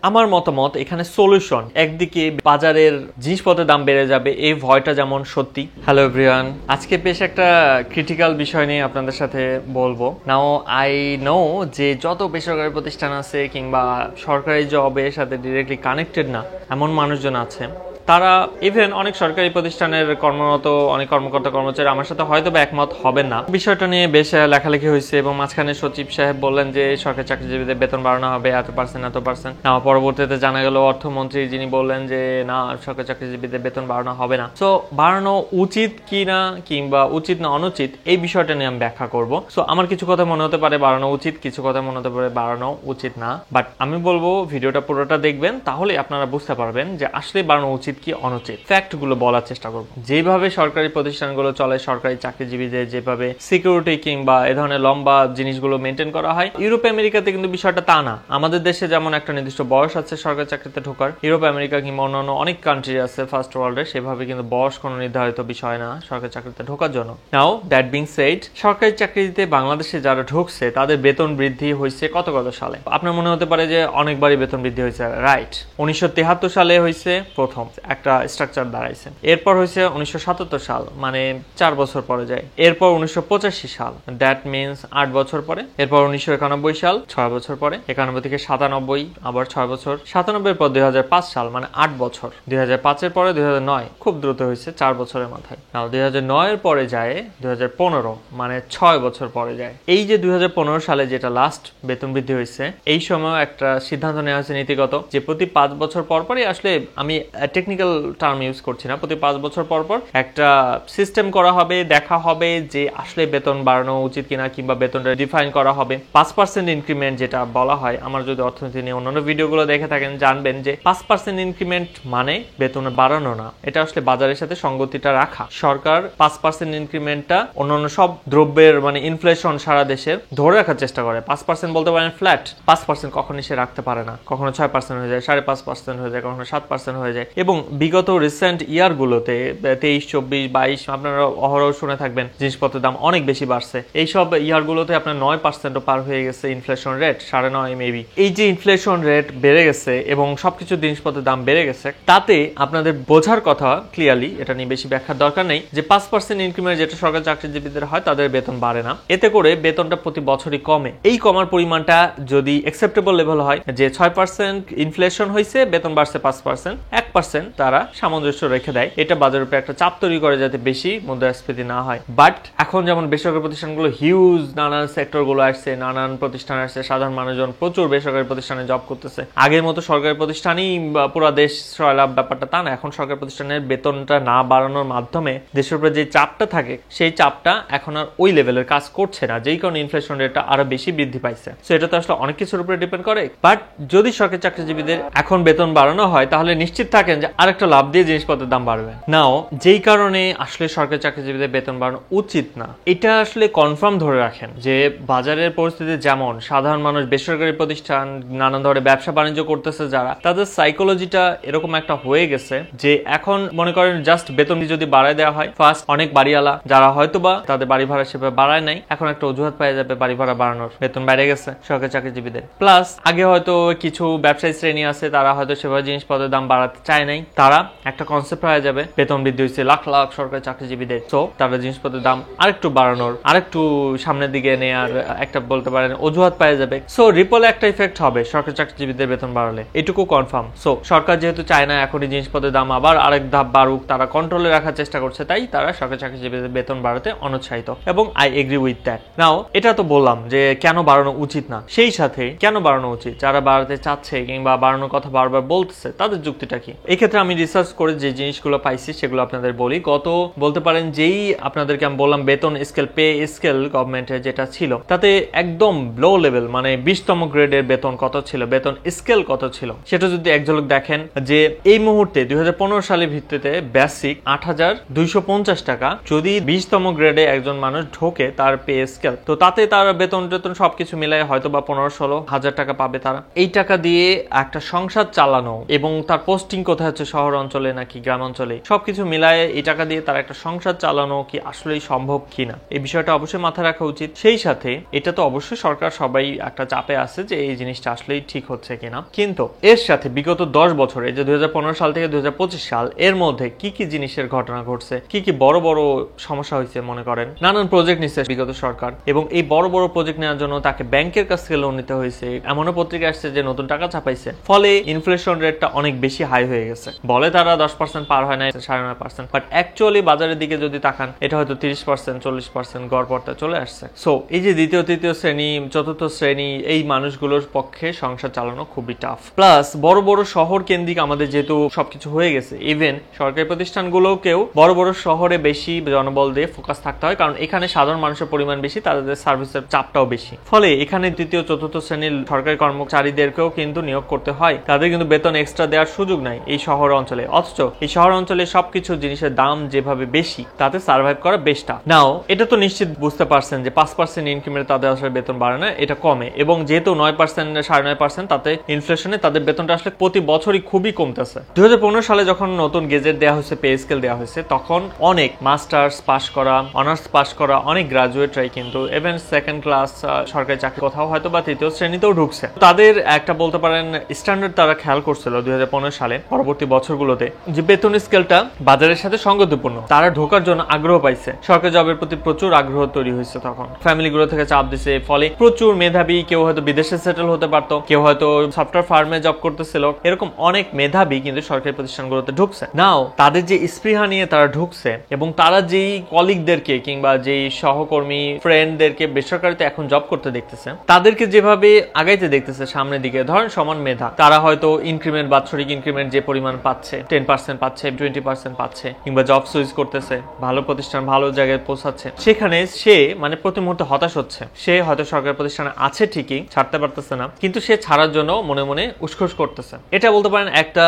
আমার মতামত এখানে সলিউশন, একদিকে বাজারের জিনিসপত্রের দাম বেড়ে যাবে এই ভয়টা যেমন সত্যি। হ্যালো এভরিওয়ান, আজকে বেশ একটা ক্রিটিক্যাল বিষয় নিয়ে আপনাদের সাথে বলবো। নাও আই নো যে যত বেসরকারি প্রতিষ্ঠান আছে কিংবা সরকারি জবের সাথে ডিরেক্টলি কানেক্টেড না এমন মানুষজন আছে, তারা ইভেন অনেক সরকারি প্রতিষ্ঠানের কর্মরত অনেক কর্মকর্তা কর্মচারী আমার সাথে হয়তো বা একমত হবেন না। বিষয়টা নিয়ে বেশ লেখালেখি হয়েছে এবং মাঝখানে সচিব সাহেব বললেন যে সরকারি চাকরিজীবীদের বেতন বাড়ানো হবে এত পার্সেন্ট। না, পরবর্তীতে জানা গেল অর্থমন্ত্রী যিনি বললেন যে না, সরকারি চাকরিজীবীদের বেতন বাড়ানো হবে না। সো বাড়ানো উচিত কি না কিংবা উচিত না অনুচিত এই বিষয়টা নিয়ে আমি ব্যাখ্যা করব। সো আমার কিছু কথা মনে হতে পারে বাড়ানো উচিত, কিছু কথা মনে হতে পারে বাড়ানো উচিত না, বাট আমি বলবো ভিডিওটা পুরোটা দেখবেন, তাহলে আপনারা বুঝতে পারবেন যে আসলে বাড়ানো উচিত কি অনুচিত। ফ্যাক্টগুলো বলার চেষ্টা করব। যেভাবে সরকারি প্রতিষ্ঠানগুলো চলে, সরকারি চাকরিজীবীদের যেভাবে সিকিউরিটি কিংবা এ ধরনের লম্বা জিনিসগুলো মেনটেন করা হয়, ইউরোপ আমেরিকাতে কিন্তু বিষয়টা তা না। আমাদের দেশে যেমন একটা নির্দিষ্ট বয়স আছে সরকারি চাকরিতে ঢোকার, ইউরোপ আমেরিকা কিংবা অন্যান্য অনেক কান্ট্রি আছে ফার্স্ট ওয়ার্ল্ডে, সেভাবে কিন্তু বয়স কোনো নির্ধারিত বিষয় না সরকারি চাকরিতে ঢোকার জন্য। নাও দ্যাট বিং সেড, সরকারি চাকরিতে বাংলাদেশে যারা ঢুকছে তাদের বেতন বৃদ্ধি হয়েছে কত সালে। আপনার মনে হতে পারে যে অনেকবারই বেতন বৃদ্ধি হয়েছে, রাইট। 1973 সালে হয়েছে প্রথম একটা স্ট্রাকচার দাঁড়াইছে, এরপর হয়েছে 1977 সাল, মানে 4 বছর পরে যায়। এরপর 1985 সাল, দ্যাট মিনস 8 বছর পরে। এরপর 1991 সাল, 6 বছর পরে। 91 থেকে 97 আবার 6 বছর। 97 পর 2005 সাল, মানে 8 বছর। 2005 এর পরে 2009, খুব দ্রুত হয়েছে 4 বছরের মাথায়। নাও 2009 এর পরে যায় 2015, মানে 6 বছর পরে যায়। এই যে 2015 সালে যেটা লাস্ট বেতন বৃদ্ধি হয়েছে, এই সময় একটা সিদ্ধান্ত নেওয়া হয়েছে নীতিগত যে প্রতি 5 বছর পর পরই, আসলে আমি টেকনিক্যাল টার্ম ইউজ করছি না, প্রতি 5 বছর পর পর একটা সিস্টেম করা হবে, দেখা হবে যে আসলে বেতন বাড়ানো উচিত কিনা কিংবা বেতনটা ডিফাইন করা হবে। 5% ইনক্রিমেন্ট যেটা বলা হয়, আমার যদি অর্থনীতি নিয়ে অন্যান্য ভিডিওগুলো দেখে থাকেন জানবেন যে 5% ইনক্রিমেন্ট মানে বেতন বাড়ানো না, এটা আসলে বাজারের সাথে সঙ্গতিটা রাখা। সরকার 5% ইনক্রিমেন্টটা অন্যান্য সব দ্রব্যের মানে ইনফ্লেশন সারা দেশের ধরে রাখার চেষ্টা করে। 5% বলতে পারেন ফ্ল্যাট, 5% কখনই সে রাখতে পারে না, কখনো 6% হয়ে যায়, 5.5% হয়ে যায়, কখনো 7% হয়ে যায়। এবং বিগত রিসেন্ট ইয়ারগুলোতে 23, 24, 22 আপনারা অহরহ শুনে থাকবেন জিনিসপত্রের দাম অনেক বেশি বাড়ছে। এইসব ইয়ারগুলোতে আপনার 9%ও পার হয়ে গেছে ইনফ্লেশন রেট, 9.5 মেবি। এই যে ইনফ্লেশন রেট বেড়ে গেছে এবং সবকিছু জিনিসপত্রের দাম বেড়ে গেছে, তাতে আপনাদের বোঝার কথা ক্লিয়ারলি, এটা নিয়ে বেশি ব্যাখ্যার দরকার নেই, যে 5% ইনক্রিমেন্ট যেটা সরকারি চাকরিজীবীদের হয় তাদের বেতন বাড়ে না, এতে করে বেতনটা প্রতি বছরই কমে। এই কমার পরিমাণটা যদি অ্যাকসেপ্টেবল লেভেল হয়, যে 6% ইনফ্লেশন হয়েছে, বেতন বাড়ছে 5%, 1% তারা সামঞ্জস্য রেখে দেয়, এটা বাজারের উপরে একটা চাপ তৈরি করে যাতে বেশি মুদ্রাস্ফীতি না হয়। বাট এখন যেমন বেসরকারি প্রতিষ্ঠানগুলো হিউজ, নানান সেক্টরগুলো আসছে, নানান প্রতিষ্ঠান আসছে, সাধারণ মানুষজন প্রচুর বেসরকারি প্রতিষ্ঠানে জব করতেছে। আগের মতো সরকারি প্রতিষ্ঠানই পুরো দেশ সয়লাভ ব্যাপারটা তা না। এখন সরকারি প্রতিষ্ঠানের বেতনটা না বাড়ানোর মাধ্যমে দেশের উপরে যে চাপটা থাকে, সেই চাপটা এখন আর ওই লেভেলের কাজ করছে না, যেই কারণে ইনফ্লেশন রেটটা আরো বেশি বৃদ্ধি পাইছে। সো এটা তো আসলে অনেক কিছুর উপরে ডিপেন্ড করে। বাট যদি সরকারি চাকরিজীবীদের এখন বেতন বাড়ানো হয়, তাহলে নিশ্চিত থাকেন যে আরেকটা লাভ দিয়ে জিনিসপত্রের দাম বাড়বে। নাও যেই কারণে আসলে সরকারি চাকরিজীবীদের বেতন বাড়ানো উচিত না, এটা আসলে কনফার্ম ধরে রাখেন যে বাজারের পরিস্থিতি যেমন, সাধারণ মানুষ, বেসরকারি প্রতিষ্ঠান, নানান ধরনের ব্যবসা বাণিজ্য করতেছে যারা, তাদের সাইকোলজিটা এরকম একটা হয়ে গেছে যে এখন মনে করেন জাস্ট বেতন যদি বাড়ায় দেওয়া হয়, ফার্স্ট অনেক বাড়িওয়ালা যারা হয়তোবা তাদের বাড়ি ভাড়া সেভাবে বাড়ায় নাই, এখন একটা অজুহাত পাওয়া যাবে বাড়ি ভাড়া বাড়ানোর, বেতন বেড়ে গেছে সরকারি চাকরিজীবীদের। প্লাস আগে হয়তো কিছু ব্যবসায়ী শ্রেণী আছে, তারা হয়তো সেভাবে জিনিসপত্রের দাম বাড়াতে চায় নাই, তারা একটা কনসেপ্ট হয়ে যাবে বেতন বৃদ্ধি হয়েছে লাখ লাখ সরকারি চাকরিজীবীদের, সো তারা জিনিসপত্রের দাম আরেকটু বাড়ানোর, আরেকটু সামনের দিকে নেওয়ার একটা বলতে পারেন অজুহাত পাওয়া যাবে। সো রিপলে একটা ইফেক্ট হবে সরকারি চাকরিজীবীদের বেতন বাড়ালে, এটুকু কনফার্ম। সো সরকার যেহেতু চায় না এখনই জিনিসপত্রের দাম আবার আরেক ধাপ বাড়ুক, তারা কন্ট্রোলে রাখার চেষ্টা করছে, তাই তারা সরকারি চাকরিজীবীদের বেতন বাড়াতে অনুৎসাহিত, এবং আই এগ্রি উইথ দ্যাট। নাও এটা তো বললাম যে কেন বাড়ানো উচিত না, সেই সাথে কেন বাড়ানো উচিত, যারা বাড়াতে চাচ্ছে কিংবা বাড়ানোর কথা বারবার বলতেছে তাদের যুক্তিটা কি। এই ক্ষেত্রে আমি রিসার্চ করে যে জিনিসগুলো পাইছি সেগুলো আপনাদের বলি। গত বলতে পারেন যেই আপনাদেরকে আমি বললাম বেতন স্কেল, পে স্কেল গভর্নমেন্টের যেটা ছিল, তাতে একদম লো লেভেল মানে 20তম গ্রেডের বেতন কত ছিল, বেতন স্কেল কত ছিল, সেটা যদি এক ঝলক দেখেন যে এই মুহূর্তে 2015 সালের ভিত্তিতে বেসিক 8,250 টাকা যদি 20তম গ্রেডে একজন মানুষ ঢোকে তার পে স্কেল, তো তাতে তার বেতন সবকিছু মিলায় হয়তো বা 15-16 হাজার টাকা পাবে তারা। এই টাকা দিয়ে একটা সংসার চালানো এবং তার পোস্টিং কোথায় হচ্ছে হচ্ছে শহর অঞ্চলে নাকি গ্রাম অঞ্চলে, সবকিছু মিলায় এই টাকা দিয়ে তার একটা সংসার চালানো কি আসলেই সম্ভব কিনা, এই বিষয়টা অবশ্যই মাথায় রাখা উচিত। সেই সাথে এটা তো অবশ্যই সরকার সবাই একটা চাপে আছে যে এই জিনিসটা আসলেই ঠিক হচ্ছে কিনা, কিন্তু এর সাথে বিগত 10 বছরে যে 2015 সাল থেকে 2025 সাল এর মধ্যে কি কি জিনিসের ঘটনা ঘটছে, কি কি বড় বড় সমস্যা হয়েছে, মনে করেন নানান প্রজেক্ট নিচ্ছে বিগত সরকার, এবং এই বড় বড় প্রজেক্ট নেওয়ার জন্য তাকে ব্যাংকের কাছ থেকে লোন নিতে হয়েছে, এমনও পত্রিকা আসছে যে নতুন টাকা ছাপাইছে, ফলে ইনফ্লেশন রেটটা অনেক বেশি হাই হয়ে গেছে। বলে তারা 10% পার হয় না, 9.5%, বাট অ্যাকচুয়ালি বাজারের দিকে যদি তাকান এটা হয়তো 30% 40% গড়পড়তা চলে আসছে। সো এই যে দ্বিতীয় তৃতীয় শ্রেণী চতুর্থ শ্রেণী এই মানুষগুলোর পক্ষে সংসার চালানো খুবই টাফ। প্লাস বড় বড় শহর কেন্দ্রিক আমাদের যেহেতু সবকিছু হয়ে গেছে, ইভেন সরকারি প্রতিষ্ঠানগুলোকেও বড় বড় শহরে বেশি জনবল দিয়ে ফোকাস থাকতে হয়, কারণ এখানে সাধারণ মানুষের পরিমাণ বেশি, তাদের সার্ভিসের চাপটাও বেশি। ফলে এখানে তৃতীয় চতুর্থ শ্রেণীর সরকারি কর্মচারীদেরকেও কিন্তু নিয়োগ করতে হয়, তাদের কিন্তু বেতন এক্সট্রা দেওয়ার সুযোগ নাই এই শহর অঞ্চলে। অথচ এই শহর অঞ্চলে সবকিছু জিনিসের দাম যেভাবে বেশি, তাতে সার্ভাইভ করা বেশটা নাও। এটা তো নিশ্চিত বুঝতে পারছেন যে 5% ইনক্রিমেন্ট তাদের আসলে বেতন বাড়ে না, এটা কমে, এবং যেহেতু 9% 9.5% তাতে ইনফ্লেশনে তাদের বেতনটা আসলে প্রতি বছরই খুবই কমতেছে। 2015 সালে যখন নতুন গেজেট দেওয়া হয়েছে, পে স্কেল দেওয়া হয়েছে, তখন অনেক মাস্টার্স পাস করা, অনার্স পাস করা অনেক গ্রাজুয়েটরাই কিন্তু ইভেন সেকেন্ড ক্লাস সরকারি চাকরি কোথাও হয়তো বা তৃতীয় শ্রেণীতেও ঢুকছে। তাদের একটা বলতে পারেন স্ট্যান্ডার্ড তারা খেয়াল করছিল 2015 সালে পরবর্তী বছরগুলোতে যে বেতন স্কেলটা বাজারের সাথে সঙ্গতিপূর্ণ, তারা ঢোকার জন্য আগ্রহ পাইছে, সরকারি জবের প্রতি প্রচুর আগ্রহ তৈরি হয়েছে। তখন ফ্যামিলিগুলো থেকে চাপ দিছে, ফলে প্রচুর মেধাবী, কেউ হয়তো বিদেশে সেটেল হতে পারতো, কেউ হয়তো সফটওয়্যার ফার্মে জব করতেছিল, এরকম অনেক মেধাবী কিন্তু সরকারি প্রতিষ্ঠানগুলোতে ঢুকছে। নাও তাদের যে স্পৃহা নিয়ে তারা ঢুকছে, এবং তারা যেই কলিগদেরকে কিংবা যেই সহকর্মী ফ্রেন্ডদেরকে বেসরকারিতে এখন জব করতে দেখতেছে, তাদেরকে যেভাবে আগাইতে দেখতেছে সামনের দিকে, ধরেন সমান মেধা, তারা হয়তো ইনক্রিমেন্ট, বাৎসরিক ইনক্রিমেন্ট যে পরিমাণ পাচ্ছে, 10% পাচ্ছে, 20% পাচ্ছে, কিংবা জব সুইচ করতেছে, ভালো প্রতিষ্ঠান ভালো জায়গায় পৌঁছাচ্ছে, সেখানে সে মানে প্রতি মুহূর্তে হতাশ হচ্ছে। সে হয়তো সরকারি প্রতিষ্ঠানে আছে ঠিকই, ছাড়তে পারতেছে না, কিন্তু সে ছাড়ার জন্য মনে মনে উসখুস করতেছে। এটা বলতে পারেন একটা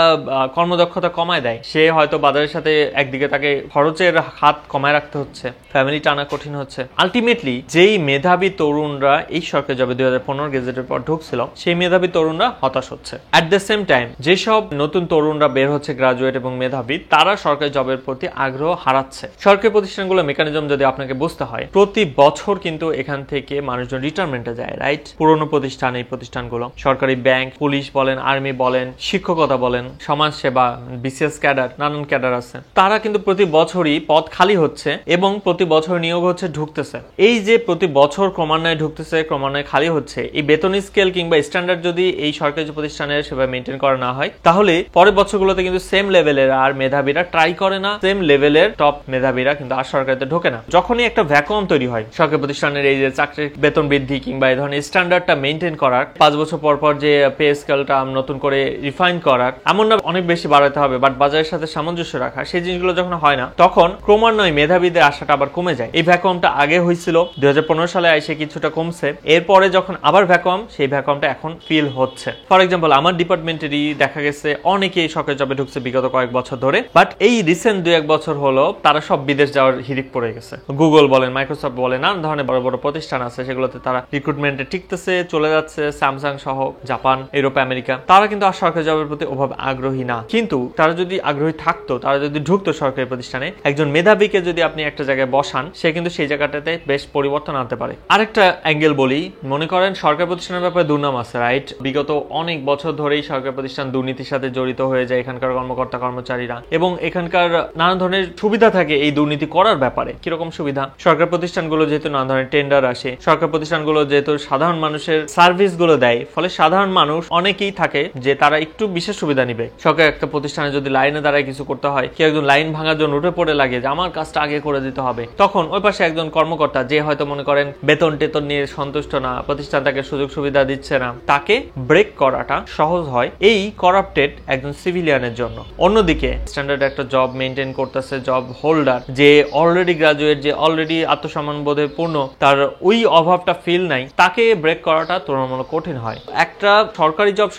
কর্মদক্ষতা কমায় দেয়। সে হয়তো বাজারের সাথে একদিকে তাকে খরচের হাত কমায় রাখতে হচ্ছে, ফ্যামিলি টানা কঠিন হচ্ছে। আলটিমেটলি যেই মেধাবী তরুণরা এই সরকারি জবে 2015 গেজেটের পর ঢুকছিল, সেই মেধাবী তরুণরা হতাশ হচ্ছে। অ্যাট দ্য সেম টাইম যেসব নতুন তরুণরা বের হচ্ছে গ্রাজুয়েট এবং মেধাবী, তারা সরকারি জবের প্রতি আগ্রহ হারাচ্ছে। সরকারি প্রতিষ্ঠানগুলো মেকানিজম যদি আপনাকে বুঝতে হয়, প্রতি বছর কিন্তু এখান থেকে মানুষজন রিটায়ারমেন্টে যায়, রাইট? পুরনো প্রতিষ্ঠান, এই প্রতিষ্ঠানগুলো সরকারি ব্যাংক, পুলিশ বলেন, আর্মি বলেন, শিক্ষকতা বলেন, সমাজ সেবা, বিসিএস ক্যাডার, নানান ক্যাডার আছে, তারা কিন্তু প্রতি বছরই পদ খালি হচ্ছে এবং প্রতি বছর নিয়োগ হচ্ছে, ঢুকতেছে। এই যে প্রতি বছর ক্রমান্বয়ে ঢুকতেছে, ক্রমান্বয়ে খালি হচ্ছে, এই বেতন স্কেল কিংবা স্ট্যান্ডার্ড যদি এই সরকারি প্রতিষ্ঠানের সেভাবে মেনটেন করা না হয়, তাহলে পরের বছরগুলোতে কিন্তু সেম লেভেলের আর মেধাবীরা ট্রাই করে না, সেম লেভেলের টপ মেধাবীরা কিন্তু আর সরকারিতে ঢোকে না। যখনই একটা ভ্যাকুয়াম তৈরি হয় সরকারি প্রতিষ্ঠানের এই যে চাকরির বেতন বৃদ্ধি কিংবা এই ধরনের স্ট্যান্ডার্ডটা মেনটেন করার, 5 বছর পর পর যে পে স্কেলটা নতুন করে রিফাইন করার, এমন না অনেক বেশি বাড়াতে হবে, বাট বাজারের সাথে সামঞ্জস্য রাখা, সেই জিনিসগুলো যখন হয় না, তখন ক্রমান্বয়ে মেধাবীদের আশাটা আবার কমে যায়। এই ভ্যাকুয়ামটা আগে হয়েছিল 2015 সালে এসে কিছুটা কমছে, এরপরে যখন আবার ভ্যাকুয়াম, সেই ভ্যাকুয়ামটা এখন ফিল হচ্ছে। ফর এক্সাম্পল আমার ডিপার্টমেন্টেরই দেখা গেছে অনেকেই সরকারি জবে ঢুকছে বিগত কয়েক বছর ধরে, বাট এই রিসেন্ট 2-1 বছর হলো তারা সব বিদেশ যাওয়ার হিড়িক পড়ে গেছে। গুগল বলেন, মাইক্রোসফট বলেন, নানান ধরনের বড় বড় প্রতিষ্ঠান আছে, সেগুলোতে তারা রিক্রুটমেন্টে টিকতেছে, চলে যাচ্ছে, স্যামসাং সহ, জাপান, ইউরোপ, আমেরিকা। তারা কিন্তু আর সরকারি জবের প্রতি ওভাবে আগ্রহী না। কিন্তু তারা যদি আগ্রহী থাকতো, তারা যদি ঢুকতো সরকারি প্রতিষ্ঠানে, একজন মেধাবীকে যদি আপনি একটা জায়গায় বসান, সে কিন্তু সেই জায়গাটাতে বেশ পরিবর্তন আনতে পারে। আরেকটা অ্যাঙ্গেল বলি, মনে করেন সরকারি প্রতিষ্ঠানের ব্যাপারে দুর্নাম আছে, রাইট? বিগত অনেক বছর ধরেই সরকারি প্রতিষ্ঠান দুর্নীতির সাথে জড়িত হয়ে যায় এখানকার কর্মকর্তা কর্মচারীরা, এবং এখানকার নানা ধরনের সুবিধা থাকে এই দুর্নীতি করার ব্যাপারে। কিরকম সুবিধা? সরকারি প্রতিষ্ঠানগুলো যেহেতু নানা ধরনের টেন্ডার আসে, সরকারি প্রতিষ্ঠানগুলো যেহেতু সাধারণ মানুষের সার্ভিস গুলো দেয়, ফলে সাধারণ মানুষ অনেকেই থাকে যে তারা একটু বিশেষ সুবিধা নিবে। সরকারি একটা প্রতিষ্ঠানে যদি লাইনে দাঁড়ায় কিছু করতে হয়, কেউ একজন লাইন ভাঙার জন্য উঠে পড়ে লাগে যে আমার কাজটা আগে করে দিতে হবে, তখন ওই পাশে একজন কর্মকর্তা যে হয়তো মনে করেন বেতন টেতন নিয়ে সন্তুষ্ট না, প্রতিষ্ঠান তাকে সুযোগ সুবিধা দিচ্ছে না, তাকে ব্রেক করাটা সহজ হয় এই করাপ্টেড একজন সিভিলিয়ানের জন্য। অন্যদিকে স্ট্যান্ডার্ড একটা জব মেনটেন করতেছে জব হোল্ডার, যে অলরেডি গ্রাজুয়েট, যে অলরেডি আত্মসম্মান বোধে পূর্ণ, তার ওই অভাবটা ফিল নাই, তাকে ব্রেক করাটা তুলনামূলক কঠিন হয়। একটা সরকারি জব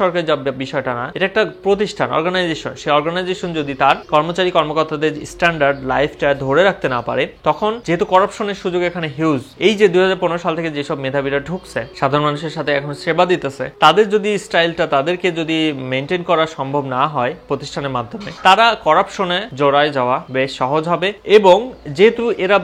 বিষয়টা না, এটা একটা প্রতিষ্ঠান, অর্গানাইজেশন। সেই অর্গানাইজেশন যদি তার কর্মচারী কর্মকর্তাদের স্ট্যান্ডার্ড লাইফটা ধরে রাখতে না পারে, তখন যেহেতু করাপশনের সুযোগ এখানে হিউজ, এই যে 2015 সাল থেকে যেসব মেধাবীরা ঢুকছে, সাধারণ মানুষের সাথে এখন সেবা দিতেছে, তাদের যদি স্টাইলটা তাদেরকে যদি মেনটেন করা সম্ভব না হয়, প্রতিষ্ঠানের মাধ্যমে তারা করাপশনে জড়ায় যাওয়া বেশ সহজ হবে, এবং যেহেতু এরা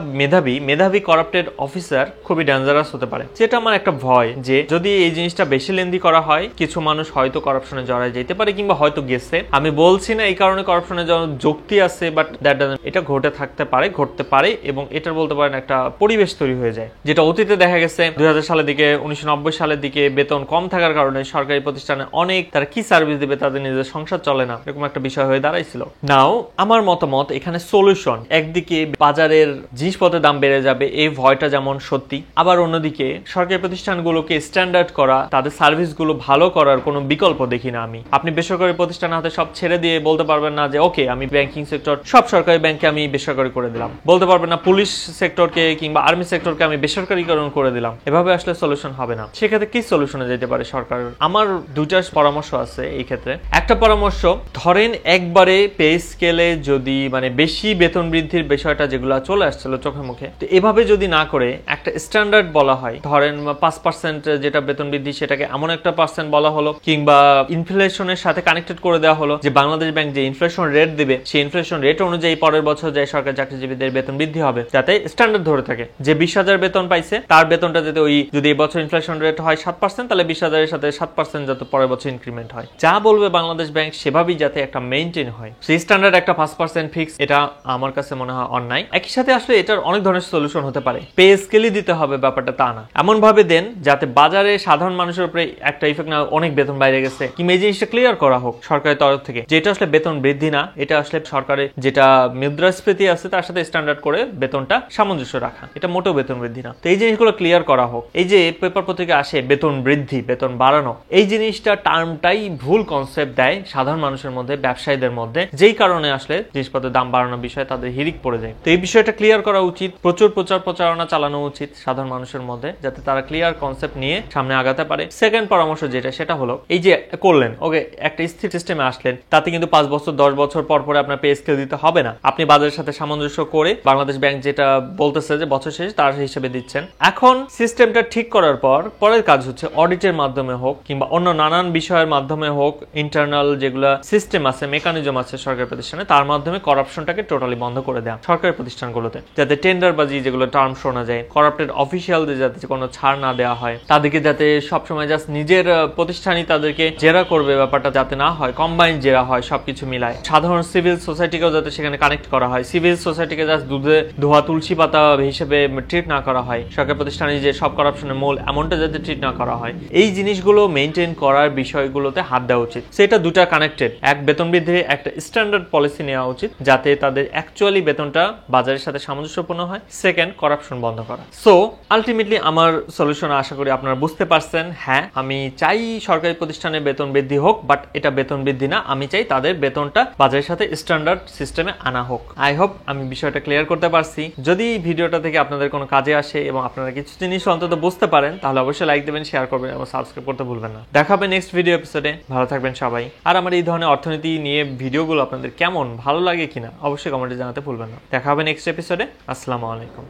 মেধাবী করাপ্টেড অফিসার খুবই ডেঞ্জারাস হতে পারে, যেটা আমার একটা ভয় যে যদি এই জিনিসটা বেশি লেন্দি করা হয় কিছু মানুষ হয়তো করাপশনে জড়ায় যেতে পারে কিংবা হয়তো গেছে। আমি বলছি না এই কারণে করাপশনে যাওয়ার যুক্তি আছে, বাট দ্যাট ডাজন্ট, এটা ঘটতে পারে এবং এটার বলতে পারেন একটা পরিবেশ তৈরি হয়ে যায়, যেটা অতীতে দেখা গেছে 2000 সালের দিকে 1990 সালের দিকে বেতন কম থাকার কারণে সরকারি প্রতিষ্ঠানে অনেক তারা কি সার্ভিস দিবে, তাদের নিজেদের সংসার চলে না, এরকম একটা বিষয় হয়ে দাঁড়াইছিল। নাও আমার মতামত এখানে সলিউশন, একদিকে বাজারের জিনিসপত্রের দাম বেড়ে যাবে এই ভয়টা যেমন সত্যি, আবার অন্যদিকে সরকারি প্রতিষ্ঠানগুলোকে স্ট্যান্ডার্ড করা, তাদের সার্ভিসগুলো ভালো করার কোনো বিকল্প দেখি না আমি। আপনি বেসরকারি প্রতিষ্ঠানের হাতে সব ছেড়ে দিয়ে বলতে পারবেন না যে ওকে আমি ব্যাংকিং সেক্টর সব সরকারি ব্যাংকে আমি বেসরকারি করে দিলাম, বলতে পারবেন না পুলিশ সেক্টরকে কিংবা আর্মি সেক্টরকে আমি বেসরকারীকরণ করে দিলাম। এভাবে আসলে সলিউশন হবে না। সেক্ষেত্রে কি সলিউশনে যেতে পারে সরকার? আমার দুইটা পরামর্শ আছে এই ক্ষেত্রে। একটা পরামর্শ, ধরেন একবারে পে স্কেলে যদি মানে বেশি বেতন বৃদ্ধির বিষয়টা যেগুলো চলে আসছিল চোখে মুখে, তো এভাবে যদি না করে একটা স্ট্যান্ডার্ড বলা হয়, ধরেন 5% যেটা বেতন বৃদ্ধি সেটাকে এমন একটা পার্সেন্ট বলা হলো, কিংবা ইনফ্লেশনের সাথে কানেক্টেড করে দেওয়া হলো যে বাংলাদেশ ব্যাংক যে ইনফ্লেশন রেট দিবে সেই ইনফ্লেশন রেট অনুযায়ী পরের বছর যে সরকারি চাকরিজীবীদের বেতন বৃদ্ধি হবে, যাতে স্ট্যান্ডার্ড ধরে থাকে যে 20,000 বেতন পাইছে তার বেতনটা যাতে ওই যদি এই বছর ইনফ্লেশন রেট হয় 7%, তাহলে 20,000 এর সাথে 7% যাতে পরের বছর ইনক্রিমেন্ট হয়। যা বলবে বাংলাদেশ ব্যাংক সেভাবেই যাতে একটা মেইনটেইন হয়, সেই স্ট্যান্ডার্ড একটা 5% ফিক্স, এটা আমার কাছে মনে হয় অন্যায়। একই সাথে আসলে এটার অনেক ধরনের সলিউশন হতে পারে। পে স্কেলই দিতে হবে ব্যাপারটা তা না, এমন ভাবে দেন যাতে বাজারে সাধারণ মানুষের উপরে একটা ইফেক্ট না, অনেক বেতন বাইরে গেছে কিংবা এই জিনিসটা ক্লিয়ার করা হোক সরকারের তরফ থেকে, যেটা আসলে বেতন বৃদ্ধি না, এটা আসলে সরকারের যেটা মুদ্রাস্ফীতি আছে তার সাথে স্ট্যান্ডার্ড করে বেতনটা সামঞ্জস্য রাখা, এটা মোটেও বেতন বৃদ্ধি না। তো এই জিনিসগুলো ক্লিয়ার করা হোক। এই যে পেপার পত্রিকা আসে বেতন বৃদ্ধি বেতন বাড়ানো, এই জিনিসটা টার্মটাই ভুল কনসেপ্ট দেয় সাধারণ মানুষের মধ্যে, ব্যবসায়ীদের মধ্যে, যেই কারণে আসলে জিনিসপত্রের দাম বাড়ানোর বিষয়ে তাদের হিরিক পড়ে যায়। তো এই বিষয়টা ক্লিয়ার করা উচিত, প্রচুর প্রচারণা চালানো উচিত সাধারণ মানুষের মধ্যে, যাতে তারা ক্লিয়ার কনসেপ্ট নিয়ে সামনে আগাতে পারে। সেকেন্ড পরামর্শ যেটা, সেটা হলো এই যে করলেন ওকে একটা স্থির সিস্টেমে আসলেন, তাতে কিন্তু 5 বছর 10 বছর পর পরে আপনার পে স্কেল দিতে হবে না, আপনি বাজারের সাথে সামঞ্জস্য করে বাংলাদেশ ব্যাংক যেটা বলতেছে যে বছর শেষ তার হিসেবে দিচ্ছেন। এখন সিস্টেমটা ঠিক করার পর পরের কাজ হচ্ছে অডিটের মাধ্যমে হোক কিংবা অন্য নানান বিষয়ের মাধ্যমে হোক, ইন্টারনাল যেগুলা সিস্টেম আছে, মেকানিজম আছে সরকারি প্রতিষ্ঠানে, তার মাধ্যমে করাপশনটাকে টোটালি বন্ধ করে দেওয়া সরকারি প্রতিষ্ঠানগুলোতে, যাতে টেন্ডারবাজি যেগুলো টার্ম শোনা যায়, করাপ্টেড অফিসিয়ালদের যাতে কোনো ছাড় না দেওয়া হয়, তাদেরকে যাতে সবসময় জাস্ট নিজের প্রতিষ্ঠানই তাদেরকে জেরা করবে ব্যাপারটা যাতে না হয়, কম্বাইন্ড জেরা হয় সবকিছু মিলায়। সাধারণ সিভিল সোসাইটিকেও যাতে সেখানে কানেক্ট করা হয়, সিভিল সোসাইটিকে জাস্ট দুধে ধোয়া তুলসী পাতা হিসেবে ট্রিট না করা হয়, সরকারি প্রতিষ্ঠানে যে সব করাপশনের মূল এমনটা যাতে ট্রিট না করা হয়, এই জিনিসগুলো মেইনটেইন করার বিষয়গুলোতে হাত দেওয়া উচিত। সেটা দুটা কানেক্টেড, এক বেতন বৃদ্ধির একটা স্ট্যান্ডার্ড পলিসি নেওয়া উচিত যাতে তাদের অ্যাকচুয়ালি বেতনটা বাজারের সাথে সামঞ্জস্যপূর্ণ হয়। সেকেন্ড, করাপশন বন্ধ করা। সো আলটিমেটলি আমার সলিউশন আশা করি আপনারা বুঝতে পারছেন। হ্যাঁ, আমি চাই সরকারি প্রতিষ্ঠানে বেতন বৃদ্ধি হোক, বাট এটা বেতন বৃদ্ধি না, আমি চাই তাদের বেতনটা বাজারের সাথে স্ট্যান্ডার্ড সিস্টেমে আনা হোক। আই হোপ আমি বিষয়টা ক্লিয়ার করতে পারছি। যদি ভিডিওটা থেকে আপনাদের কোনো কাজে আসে এবং আপনারা কিছু জিনিস অন্তত বুঝতে পারেন, তাহলে অবশ্যই লাইক দেবেন, শেয়ার করবেন এবং সাবস্ক্রাইব করতে ভুলবেন না। দেখা হবে নেক্সট ভিডিও এপিসোডে। ভালো থাকবেন সবাই। আর আমার এই ধরনের অর্থনীতি নিয়ে ভিডিওগুলো আপনাদের কেমন ভালো লাগে কিনা অবশ্যই কমেন্টে জানাতে ভুলবেন না। দেখা হবে নেক্সট এপিসোডে। আসসালামু আলাইকুম,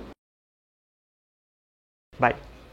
বাই।